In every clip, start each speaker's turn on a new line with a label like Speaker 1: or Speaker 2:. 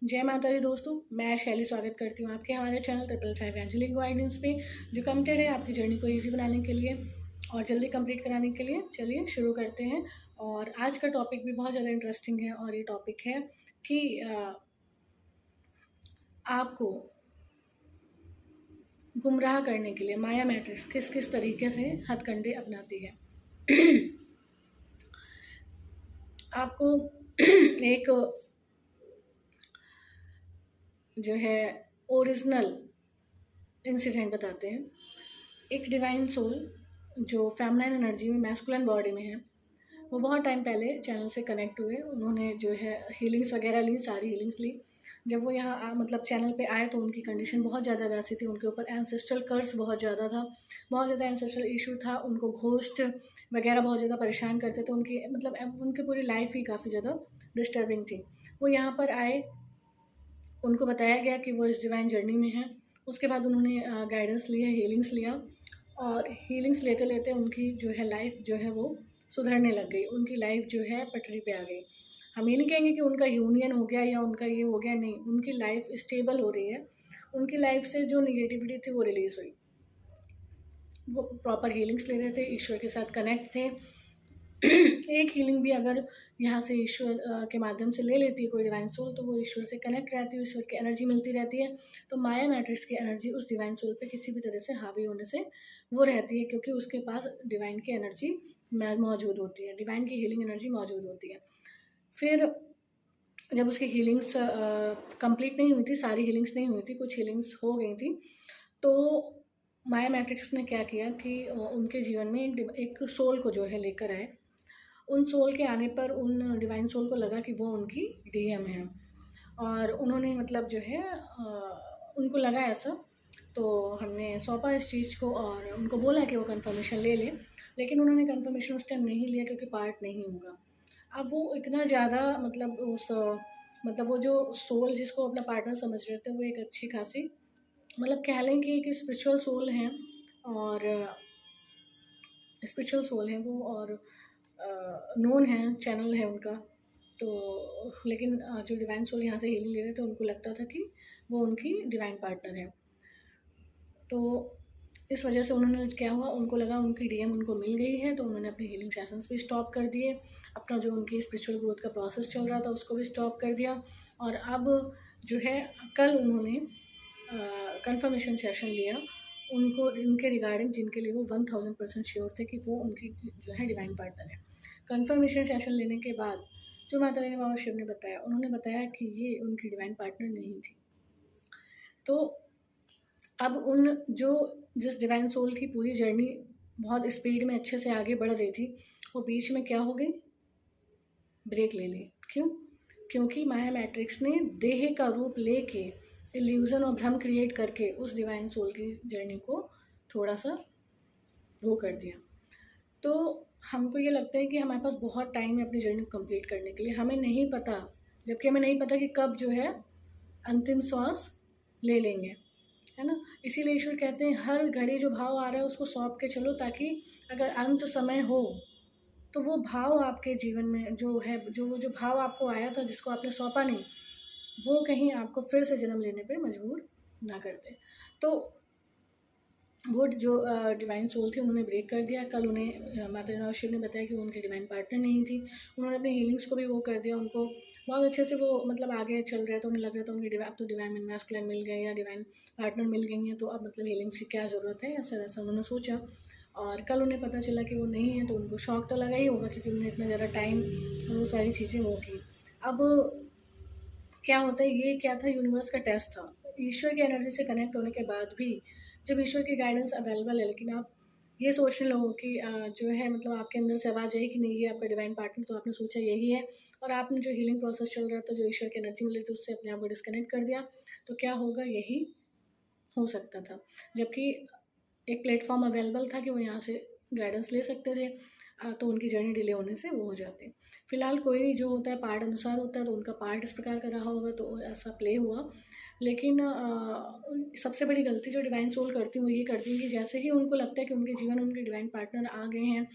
Speaker 1: जय माता दी दोस्तों, मैं शैली स्वागत करती हूँ आपके हमारे चैनल 555 एंजलिक गाइडेंस पे, जो कमिटेड है आपकी जर्नी को इजी बनाने के लिए और जल्दी कंप्लीट कराने के लिए। चलिए शुरू करते हैं। और आज का टॉपिक भी बहुत ज़्यादा इंटरेस्टिंग है और ये टॉपिक है कि आपको गुमराह करने के लिए माया मैट्रिक्स किस किस तरीके से हथकंडे अपनाती है। आपको एक जो है ओरिजिनल इंसिडेंट बताते हैं। एक डिवाइन सोल जो फेमिनाइन एनर्जी में मैस्कुलिन बॉडी में है, वो बहुत टाइम पहले चैनल से कनेक्ट हुए। उन्होंने जो है हीलिंग्स वगैरह ली, सारी हीलिंग्स ली। जब वो यहाँ मतलब चैनल पे आए तो उनकी कंडीशन बहुत ज़्यादा वैसी थी, उनके ऊपर एंसेस्ट्रल कर्स बहुत ज़्यादा था, बहुत ज़्यादा एंसेस्ट्रल इशू था, उनको घोस्ट वगैरह बहुत ज़्यादा परेशान करते थे। उनकी मतलब उनकी पूरी लाइफ ही काफ़ी ज़्यादा डिस्टर्बिंग थी। वो यहाँ पर आए, उनको बताया गया कि वो इस डिवाइन जर्नी में है। उसके बाद उन्होंने गाइडेंस लिया, हीलिंग्स लिया, और हीलिंग्स लेते लेते उनकी जो है लाइफ जो है वो सुधरने लग गई। उनकी लाइफ जो है पटरी पे आ गई। हम ये नहीं कहेंगे कि उनका यूनियन हो गया या उनका ये हो गया, नहीं, उनकी लाइफ स्टेबल हो रही है। उनकी लाइफ से जो निगेटिविटी थी वो रिलीज़ हुई। वो प्रॉपर हीलिंग्स ले रहे थे, ईश्वर के साथ कनेक्ट थे। एक हीलिंग भी अगर यहाँ से ईश्वर के माध्यम से ले लेती है कोई डिवाइन सोल, तो वो ईश्वर से कनेक्ट रहती है, ईश्वर की एनर्जी मिलती रहती है। तो माया मैट्रिक्स की एनर्जी उस डिवाइन सोल पे किसी भी तरह से हावी होने से वो रहती है, क्योंकि उसके पास डिवाइन की एनर्जी मौजूद होती है, डिवाइन की हीलिंग एनर्जी मौजूद होती है। फिर जब उसकी हीलिंग्स कंप्लीट नहीं हुई थी, सारी हीलिंग्स नहीं हुई थी, कुछ हीलिंग्स हो गई थी, तो माया मैट्रिक्स ने क्या किया कि उनके जीवन में एक सोल को जो है लेकर आए। उन सोल के आने पर उन डिवाइन सोल को लगा कि वो उनकी डीएम है, और उन्होंने मतलब जो है उनको लगा ऐसा, तो हमने सौंपा इस चीज़ को और उनको बोला कि वो कंफर्मेशन ले लें। लेकिन उन्होंने कंफर्मेशन उस टाइम नहीं लिया, क्योंकि पार्ट नहीं होगा। अब वो इतना ज़्यादा मतलब वो जो सोल जिसको अपना पार्टनर समझ रहे थे, वो एक अच्छी खासी मतलब कह लें कि एक स्पिरिचुअल सोल हैं, और स्पिरिचुअल सोल हैं वो, और नोन है, चैनल है उनका। तो लेकिन जो डिवाइन सोल यहाँ से हीलिंग ले रहे थे, उनको लगता था कि वो उनकी डिवाइन पार्टनर है। तो इस वजह से उन्होंने क्या हुआ, उनको लगा उनकी डीएम उनको मिल गई है, तो उन्होंने अपने हीलिंग सेशंस भी स्टॉप कर दिए। अपना जो उनकी स्पिरिचुअल ग्रोथ का प्रोसेस चल रहा था उसको भी स्टॉप कर दिया। और अब जो है कल उन्होंने कंफर्मेशन सेशन लिया उनको उनके रिगार्डिंग, जिनके लिए वो 1000% श्योर थे कि वो उनकी जो है डिवाइन पार्टनर है। कंफर्मेशन सेशन लेने के बाद जो माता रानी बाबा शिव ने बताया, उन्होंने बताया कि ये उनकी डिवाइन पार्टनर नहीं थी। तो अब जिस डिवाइन सोल की पूरी जर्नी बहुत स्पीड में अच्छे से आगे बढ़ रही थी, वो बीच में क्या हो गई, ब्रेक ले ली। क्यों? क्योंकि माया मैट्रिक्स ने देह का रूप लेके इल्यूजन और भ्रम क्रिएट करके उस डिवाइन सोल की जर्नी को थोड़ा सा वो कर दिया। तो हमको ये लगता है कि हमारे पास बहुत टाइम है अपनी जर्नी को कंप्लीट करने के लिए। हमें नहीं पता, जबकि हमें नहीं पता कि कब जो है अंतिम श्वास ले लेंगे, है ना। इसीलिए ईश्वर कहते हैं हर घड़ी जो भाव आ रहा है उसको सौंप के चलो, ताकि अगर अंत समय हो तो वो भाव आपके जीवन में जो है, जो भाव आपको आया था जिसको आपने सौंपा नहीं, वो कहीं आपको फिर से जन्म लेने पे मजबूर ना कर दे। तो वो जो डिवाइन सोल थी उन्होंने ब्रेक कर दिया। कल उन्हें माता रानी शिव ने बताया कि वो उनकी डिवाइन पार्टनर नहीं थी। उन्होंने अपने हीलिंग्स को भी वो कर दिया। उनको बहुत अच्छे से वो मतलब आगे चल रहे थे, उन्हें लग रहा था उनकी अब तो डिवाइन मैस्कुलिन मिल गए या डिवाइन पार्टनर मिल गई हैं, तो अब मतलब हीलिंग्स की क्या ज़रूरत है, ऐसा वैसा उन्होंने सोचा। और कल उन्हें पता चला कि वो नहीं है, तो उनको शौक तो लगा ही होगा, क्योंकि उन्होंने इतना ज़्यादा टाइम वो सारी चीज़ें वो की। अब क्या होता है, ये क्या था, यूनिवर्स का टेस्ट था। ईश्वर की एनर्जी से कनेक्ट होने के बाद भी जब ईश्वर की गाइडेंस अवेलेबल है, लेकिन आप ये सोचने लगो कि जो है मतलब आपके अंदर से आवाज़ आई कि नहीं ये आपका डिवाइन पार्टनर, तो आपने सोचा यही है, और आपने जो हीलिंग प्रोसेस चल रहा था, जो ईश्वर की एनर्जी मिल रही थी, उससे अपने आप को डिस्कनेक्ट कर दिया, तो क्या होगा, यही हो सकता था। जबकि एक प्लेटफॉर्म अवेलेबल था कि वो यहाँ से गाइडेंस ले सकते थे, तो उनकी जर्नी डिले होने से वो हो जाते। फिलहाल कोई नहीं, जो होता है पार्ट अनुसार होता है, तो उनका पार्ट इस प्रकार का रहा होगा, तो ऐसा प्ले हुआ। लेकिन सबसे बड़ी गलती जो डिवाइन सोल करती हैं वो ये करती हैं कि जैसे ही उनको लगता है कि उनके जीवन में उनके डिवाइन पार्टनर आ गए हैं,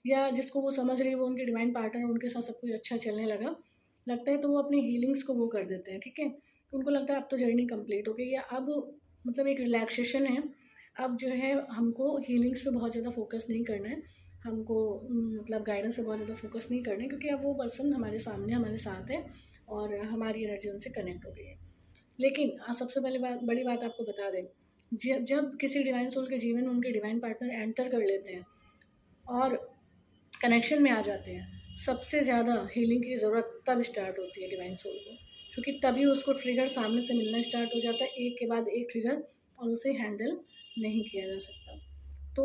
Speaker 1: या जिसको वो समझ रही है वो उनके डिवाइन पार्टनर, उनके साथ सब कुछ अच्छा चलने लगता है, तो वो अपनी हीलिंग्स को वो कर देते हैं, ठीक है। उनको लगता है अब तो जर्नी कंप्लीट हो गई है, अब मतलब एक रिलैक्सेशन है, अब जो है हमको हीलिंग्स पे बहुत ज़्यादा फोकस नहीं करना है, हमको मतलब गाइडेंस पे बहुत ज़्यादा फोकस नहीं करना है, क्योंकि अब वो पर्सन हमारे सामने हमारे साथ है और हमारी एनर्जी उनसे कनेक्ट हो गई है। लेकिन सबसे पहले बड़ी बात आपको बता दें, जब किसी डिवाइन सोल के जीवन में उनके डिवाइन पार्टनर एंटर कर लेते हैं और कनेक्शन में आ जाते हैं, सबसे ज़्यादा हीलिंग की ज़रूरत तब स्टार्ट होती है डिवाइन सोल को, क्योंकि तभी उसको ट्रिगर सामने से मिलना स्टार्ट हो जाता है, एक के बाद एक ट्रिगर, और उसे हैंडल नहीं किया जा सकता। तो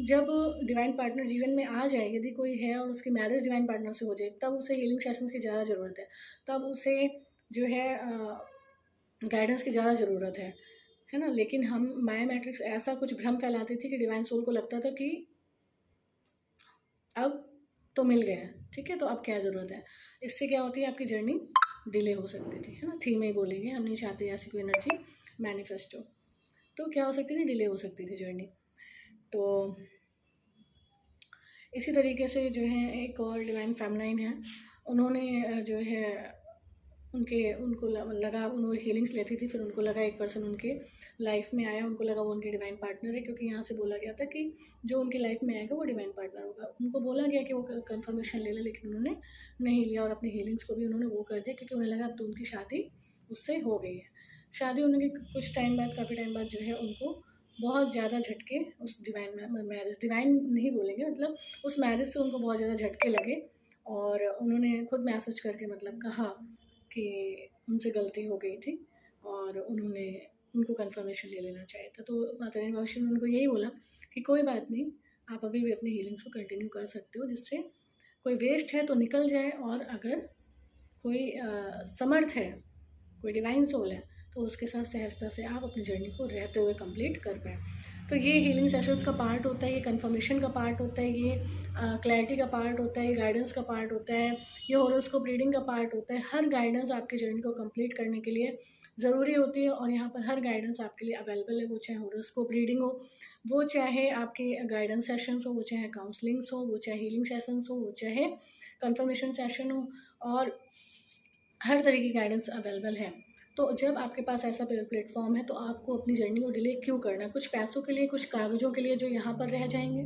Speaker 1: जब डिवाइन पार्टनर जीवन में आ जाए, यदि कोई है और उसकी मैरिज डिवाइन पार्टनर से हो जाए, तब उसे हीलिंग सेशंस की ज़्यादा ज़रूरत है, तब उसे जो है गाइडेंस की ज़्यादा ज़रूरत है ना। लेकिन हम माया मैट्रिक्स ऐसा कुछ भ्रम फैलाती थी कि डिवाइन सोल को लगता था कि अब तो मिल गया, ठीक है, तो अब क्या ज़रूरत है। इससे क्या होती है, आपकी जर्नी डिले हो सकती थी, है ना। थी में ही बोलेंगे, हम नहीं चाहते ऐसी कोई एनर्जी मैनिफेस्ट हो, तो क्या हो सकती थी, डिले हो सकती थी जर्नी। तो इसी तरीके से जो है एक और डिवाइन फेमनाइन है, उन्होंने जो है उनको लगा, उन्होंने हीलिंग्स लेती थी, फिर उनको लगा एक पर्सन उनके लाइफ में आया, उनको लगा वो उनके डिवाइन पार्टनर है, क्योंकि यहाँ से बोला गया था कि जो उनकी लाइफ में आएगा वो डिवाइन पार्टनर होगा। उनको बोला गया कि वो कंफर्मेशन ले लें, लेकिन उन्होंने नहीं लिया और अपनी हीलिंग्स को भी उन्होंने वो कर दिया, क्योंकि उन्हें लगा अब तो उनकी शादी उससे हो गई है। शादी होने के कुछ टाइम बाद, काफ़ी टाइम बाद जो है उनको बहुत ज़्यादा झटके उस मैरिज, डिवाइन नहीं बोलेंगे, मतलब उस मैरिज से उनको बहुत ज़्यादा झटके लगे, और उन्होंने खुद मैसेज करके मतलब कहा कि उनसे गलती हो गई थी और उनको कंफर्मेशन ले लेना चाहिए था। तो माता रानी भविष्य ने उनको यही बोला कि कोई बात नहीं, आप अभी भी अपनी हीलिंग्स को कंटिन्यू कर सकते हो, जिससे कोई वेस्ट है तो निकल जाए, और अगर कोई समर्थ है, कोई डिवाइन सोल है, तो उसके साथ सहजता से आप अपनी जर्नी को रहते हुए कंप्लीट कर पाएँ। तो ये हीलिंग सेशंस का पार्ट होता है, ये कंफर्मेशन का पार्ट होता है, ये क्लैरिटी का पार्ट होता है, ये गाइडेंस का पार्ट होता है, ये हॉरोस्कोप रीडिंग का पार्ट होता है। हर गाइडेंस आपकी जर्नी को कंप्लीट करने के लिए ज़रूरी होती है, और यहाँ पर हर गाइडेंस आपके लिए अवेलेबल है, वो चाहे हॉरोस्कोप रीडिंग हो, वो चाहे आपके गाइडेंस सेशंस हो, वो चाहे काउंसलिंग्स हो, वो चाहे हीलिंग सेशंस हो, वो चाहे कंफर्मेशन सेशन हो, और हर तरह की गाइडेंस अवेलेबल है। तो जब आपके पास ऐसा प्लेटफॉर्म है, तो आपको अपनी जर्नी को डिले क्यों करना, कुछ पैसों के लिए, कुछ कागज़ों के लिए जो यहाँ पर रह जाएंगे,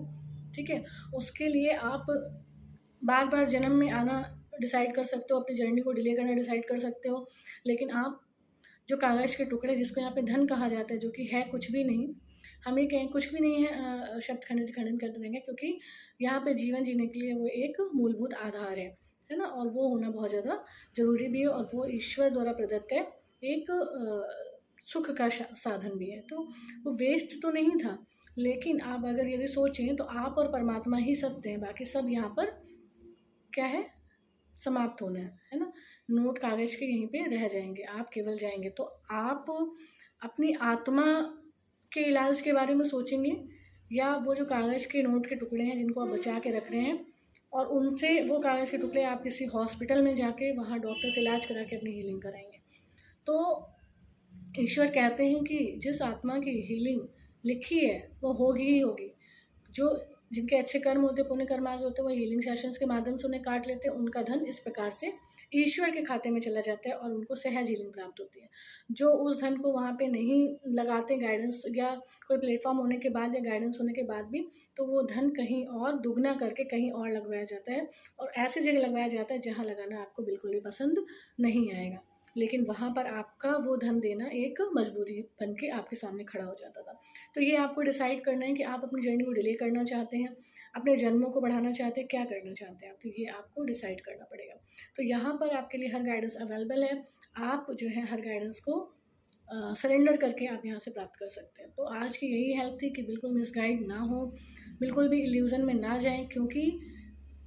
Speaker 1: ठीक है, उसके लिए आप बार बार जन्म में आना डिसाइड कर सकते हो, अपनी जर्नी को डिले करना डिसाइड कर सकते हो, लेकिन आप जो कागज़ के टुकड़े, जिसको यहाँ पे धन कहा जाता है, जो कि है कुछ भी नहीं, हमें कहीं कुछ भी नहीं है, शब्द खंडन कर देंगे, क्योंकि यहाँ पे जीवन जीने के लिए वो एक मूलभूत आधार है ना, और वो होना बहुत ज़्यादा ज़रूरी भी है, और वो ईश्वर द्वारा प्रदत्त है, एक सुख का साधन भी है। तो वो वेस्ट तो नहीं था, लेकिन आप अगर यदि सोचें तो आप और परमात्मा ही सत्य हैं, बाकी सब यहाँ पर क्या है, समाप्त होना है ना। नोट कागज़ के यहीं पे रह जाएंगे, आप केवल जाएंगे। तो आप अपनी आत्मा के इलाज के बारे में सोचेंगे, या वो जो कागज़ के नोट के टुकड़े हैं जिनको आप बचा के रख रहे हैं, और उनसे वो कागज़ के टुकड़े आप किसी हॉस्पिटल में जाके वहाँ डॉक्टर से इलाज करा के अपनी हीलिंग कराएंगे। तो ईश्वर कहते हैं कि जिस आत्मा की हीलिंग लिखी है वो होगी ही होगी। जो जिनके अच्छे कर्म होते, पुण्य कर्म आज होते, वो हीलिंग सेशंस के माध्यम से उन्हें काट लेते हैं, उनका धन इस प्रकार से ईश्वर के खाते में चला जाता है और उनको सहज हीलिंग प्राप्त होती है। जो उस धन को वहाँ पे नहीं लगाते गाइडेंस या कोई प्लेटफॉर्म होने के बाद या गाइडेंस होने के बाद भी, तो वो धन कहीं और दुगना करके कहीं और लगवाया जाता है, और ऐसी जगह लगवाया जाता है जहाँ लगाना आपको बिल्कुल भी पसंद नहीं आएगा, लेकिन वहाँ पर आपका वो धन देना एक मजबूरी बन के आपके सामने खड़ा हो जाता था। तो ये आपको डिसाइड करना है कि आप अपनी जर्नी को डिले करना चाहते हैं, अपने जन्मों को बढ़ाना चाहते हैं, क्या करना चाहते हैं आप, तो ये आपको डिसाइड करना पड़ेगा। तो यहाँ पर आपके लिए हर गाइडेंस अवेलेबल है, आप जो है हर गाइडेंस को सरेंडर करके आप यहाँ से प्राप्त कर सकते हैं। तो आज की यही हेल्प थी कि बिल्कुल मिसगाइड ना हो, बिल्कुल भी इल्यूज़न में ना जाएं, क्योंकि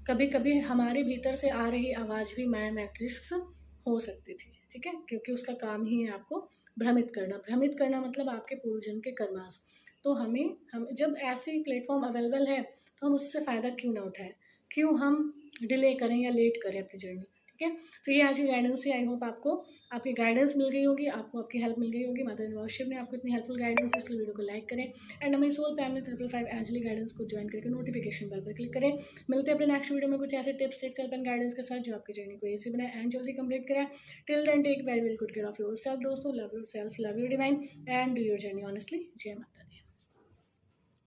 Speaker 1: कभी कभी हमारे भीतर से आ रही आवाज़ भी माया मैट्रिक्स हो सकती थी, ठीक है, क्योंकि उसका काम ही है आपको भ्रमित करना मतलब आपके पूर्वजन्म के कर्मास। तो हम जब ऐसी प्लेटफॉर्म अवेलेबल है, तो हम उससे फ़ायदा क्यों ना उठाएं, क्यों हम डिले करें या लेट करें अपनी जर्नी, ठीक है। तो ये आज की गाइडेंस थी। आई होप आपको आपकी गाइडेंस मिल गई होगी, आपको आपकी हेल्प मिल गई होगी। माता रानी शिव ने आपको इतनी हेल्पफुल गाइडेंस दी, इसलिए वीडियो को लाइक करें एंड हमारी सोल फैमिली 555 एंजली गाइडेंस को ज्वाइन करके नोटिफिकेशन बेल पर क्लिक करें। मिलते हैं अपने नेक्स्ट वीडियो में कुछ ऐसे tips tricks help and guidance के साथ जो आपकी जर्नी को ईजी बनाए एंड जल्दी कंप्लीट करें। Till then take very very good care of yourself दोस्तों। Love yourself, love your divine and do your journey honestly. जय माता दी।